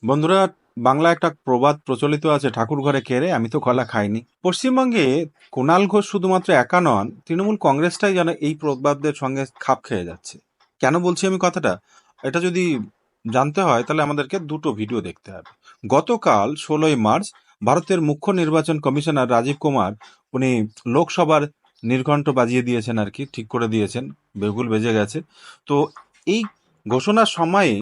বন্ধুরা, বাংলা একটা প্রবাদ প্রচলিত আছে, ঠাকুর ঘরে কেড়ে আমি তো কলা খাইনি। পশ্চিমবঙ্গে কুণাল ঘোষ শুধুমাত্র একা নন, তৃণমূল কংগ্রেসটাই যেন এই প্রবাদের সঙ্গে খাপ খেয়ে যাচ্ছে। কেন বলছি আমি কথাটা? এটা যদি জানতে হয় তাহলে আমাদেরকে দুটো ভিডিও দেখতে হবে। গতকাল 16ই মার্চ ভারতের মুখ্য নির্বাচন কমিশনার রাজীব কুমার উনি লোকসভার নির্ঘণ্ট বাজিয়ে দিয়েছেন, আর কি ঠিক করে দিয়েছেন, বেগুল বেজে গেছে। তো এই ঘোষণার সময়ে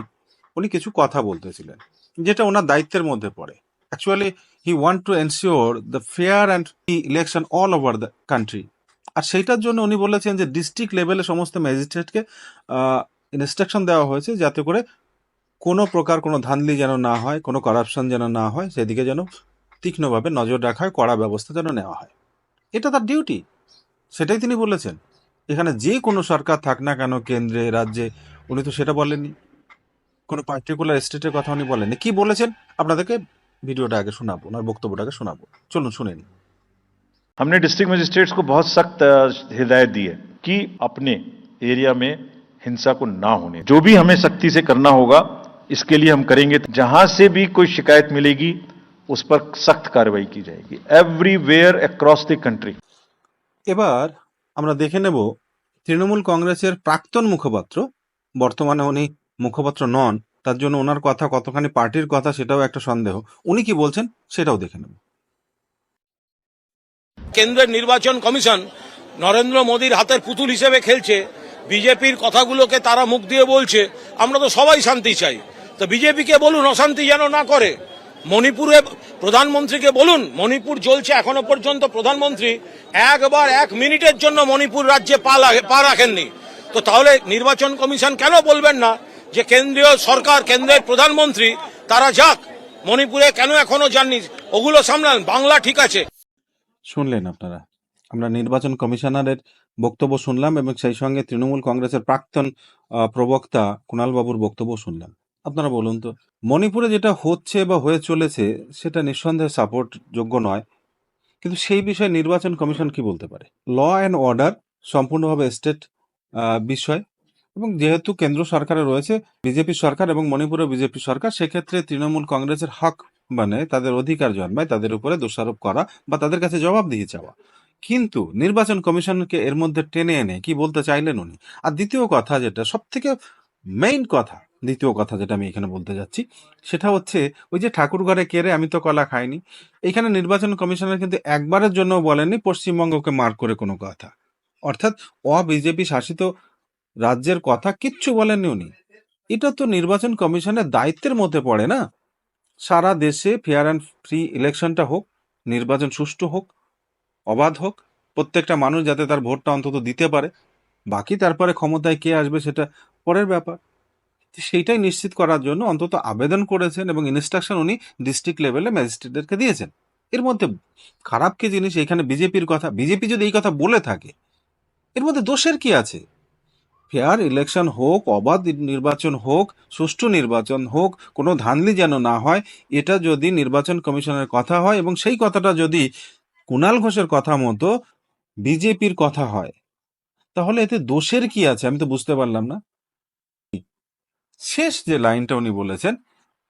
উনি কিছু কথা বলতেছিলেন যেটা ওনার দায়িত্বের মধ্যে পড়ে। Actually he want to ensure the fair and election all over the country. আর সেইটার জন্য উনি বলেছেন যে ডিস্ট্রিক্ট লেভেলে সমস্ত ম্যাজিস্ট্রেটকে ইনস্ট্রাকশন দেওয়া হয়েছে যাতে করে কোনো প্রকার কোনো ধান্দলি যেন না হয়, কোনো করাপশন যেন না হয়, সেদিকে যেন তীক্ষ্ণভাবে নজর রাখা হয়, কড়া ব্যবস্থা যেন নেওয়া হয়। এটা তার ডিউটি, সেটাই তিনি বলেছেন। এখানে যে কোনো সরকার থাক না কেন, কেন্দ্রে রাজ্যে, উনি তো সেটা বলেননি। কোনো পার্টিকুলার স্টেটের কথা উনি বলেননি। কি বলেছেন আপনাদেরকে ভিডিওটা আগে শোনাবো, ওনার বক্তব্যটাকে শোনাবো, চলুন শুনে নিন। हमने डिस्ट्रिक्ट मजिस्ट्रेट्स को बहुत सख्त हिदायत दी है कि अपने एरिया में हिंसा को ना होने, जो भी हमें सख्ती से करना होगा इसके लिए हम करेंगे। जहां से भी कोई शिकायत मिलेगी उस पर सख्त कार्रवाई की जाएगी एवरीवेयर अक्रॉस द कंट्री। এবার আমরা দেখে নেব তৃণমূল কংগ্রেসের প্রাক্তন মুখপাত্র, বর্তমানে উনি মুখপাত্র নন, তার জন্য ওনার কথা কতখানি পার্টির কথা সেটাও একটা সন্দেহ। উনি কি বলছেন সেটাও দেখে নেব। কেন্দ্রের নির্বাচন কমিশন নরেন্দ্র মোদীর হাতের পুতুল হিসেবে খেলছে। বিজেপির কথাগুলোকে তারা মুখ দিয়ে বলছে আমরা তো সবাই শান্তি চাই, তো বিজেপিকে বলুন অশান্তি যেন না করে। মণিপুরে প্রধানমন্ত্রীকে বলুন, মণিপুর জ্বলছে এখনো পর্যন্ত প্রধানমন্ত্রী একবার 1 মিনিটের জন্য মণিপুর রাজ্যে পা রাখেননি। তো তাহলে নির্বাচন কমিশন কেন বলবেন না যে কেন্দ্রীয় সরকার, কেন্দ্রের প্রধানমন্ত্রী তারা যাক মণিপুরে, কেন এখনো যাননি, ওগুলো সামলান, বাংলা ঠিক আছে। শুনলেন আপনারা, আমরা নির্বাচন কমিশনারের বক্তব্য শুনলাম এবং সেই সঙ্গে তৃণমূল কংগ্রেসের প্রাক্তন প্রবক্তা কুণাল বাবুর বক্তব্য শুনলাম। আপনারা বলুন তো, মণিপুরে যেটা হচ্ছে বা হয়ে চলেছে সেটা নিঃসন্দেহে সাপোর্ট যোগ্য নয়, কিন্তু সেই বিষয়ে নির্বাচন কমিশন কি বলতে পারে? ল অ্যান্ড অর্ডার সম্পূর্ণভাবে স্টেট বিষয়, এবং যেহেতু কেন্দ্র সরকারে রয়েছে বিজেপি সরকার এবং মণিপুরে বিজেপি সরকার, সেক্ষেত্রে তৃণমূল কংগ্রেসের হক, মানে তাদের অধিকার জন্মায় তাদের উপরে দোষারোপ করা বা তাদের কাছে জবাবদিহি চাওয়া। কিন্তু নির্বাচন কমিশনকে এর মধ্যে টেনে এনে কি বলতে চাইলেন উনি? আর দ্বিতীয় কথা, যেটা সব থেকে মেইন কথা, দ্বিতীয় কথা যেটা আমি এখানে বলতে যাচ্ছি, সেটা হচ্ছে ওই যে ঠাকুর ঘরে কেড়ে আমি তো কলা খাইনি। এখানে নির্বাচন কমিশনার কিন্তু একবারের জন্য বলেননি পশ্চিমবঙ্গকে মার করে কোনো কথা, অর্থাৎ বিজেপি শাসিত রাজ্যের কথা কিচ্ছু বলেননি উনি। এটা তো নির্বাচন কমিশনের দায়িত্বের মধ্যে পড়ে না। সারা দেশে ফেয়ার অ্যান্ড ফ্রি ইলেকশনটা হোক, নির্বাচন সুষ্ঠু হোক, অবাধ হোক, প্রত্যেকটা মানুষ যাতে তার ভোটটা অন্তত দিতে পারে। বাকি তারপরে ক্ষমতায় কে আসবে সেটা পরের ব্যাপার। সেইটাই নিশ্চিত করার জন্য অন্তত আবেদন করেছেন এবং ইনস্ট্রাকশন উনি ডিস্ট্রিক্ট লেভেলে ম্যাজিস্ট্রেটদেরকে দিয়েছেন। এর মধ্যে খারাপ কি জিনিস? এখানে বিজেপির কথা, বিজেপি যদি এই কথা বলে থাকে এর মধ্যে দোষের কি আছে? ফেয়ার ইলেকশন হোক, অবাধ নির্বাচন হোক, সুষ্ঠু নির্বাচন হোক, কোনো ধাঁধলি যেন না হয়, এটা যদি নির্বাচন কমিশনের কথা হয় এবং সেই কথাটা যদি কুণাল ঘোষের কথা মতো বিজেপির কথা হয়, তাহলে এতে দোষের কি আছে আমি তো বুঝতে পারলাম না। শেষ যে লাইনটা উনি বলেছেন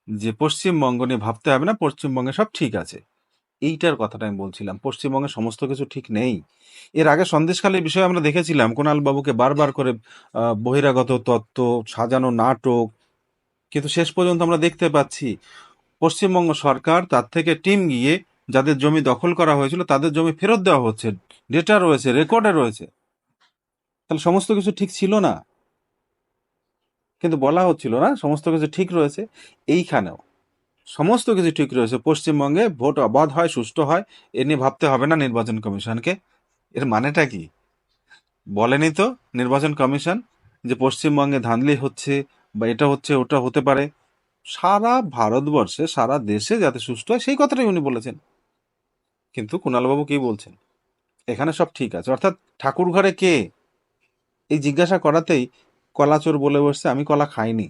যে পশ্চিমবঙ্গ নিয়ে ভাবতে হবে না, পশ্চিমবঙ্গে সব ঠিক আছে, এইটার কথাটা আমি বলছিলাম। পশ্চিমবঙ্গে সমস্ত কিছু ঠিক নেই। এর আগে সন্দেশখালীর বিষয়ে আমরা দেখেছিলাম কুণাল বাবুকে বারবার করে বহিরাগত তত্ত্ব, সাজানো নাটক, কিন্তু শেষ পর্যন্ত আমরা দেখতে পাচ্ছি পশ্চিমবঙ্গ সরকার তার থেকে টিম গিয়ে যাদের জমি দখল করা হয়েছিল তাদের জমি ফেরত দেওয়া হচ্ছে, ডেটা রয়েছে, রেকর্ডে রয়েছে। তাহলে সমস্ত কিছু ঠিক ছিল না, কিন্তু বলা হচ্ছিল না সমস্ত কিছু ঠিক রয়েছে। এইখানেও সমস্ত কিছু ঠিক রয়েছে, পশ্চিমবঙ্গে ভোট অবাধ হয়, সুষ্ঠু হয়, এ নিয়ে ভাবতে হবে না নির্বাচন কমিশনকে। এর মানেটা কি? বলেনি তো নির্বাচন কমিশন যে পশ্চিমবঙ্গে ধাঁধলি হচ্ছে বা এটা হচ্ছে ওটা হতে পারে। সারা ভারতবর্ষে, সারা দেশে যাতে সুষ্ঠু হয় সেই কথাটাই উনি বলেছেন। কিন্তু কুণালবাবু কি বলছেন? এখানে সব ঠিক আছে, অর্থাৎ ঠাকুর ঘরে কে, এই জিজ্ঞাসা করাতেই কলাচোর বলে বসছে আমি কলা খাইনি।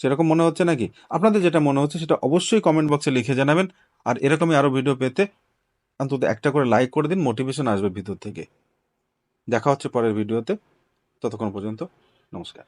সেরকম মনে হচ্ছে নাকি? আপনাদের যেটা মনে হচ্ছে সেটা অবশ্যই কমেন্ট বক্সে লিখে জানাবেন। আর এরকমই আরো ভিডিও পেতে অন্তত একটা করে লাইক করে দিন, মোটিভেশন আসবে ভিতর থেকে। দেখা হচ্ছে পরের ভিডিওতে, ততক্ষণ পর্যন্ত নমস্কার।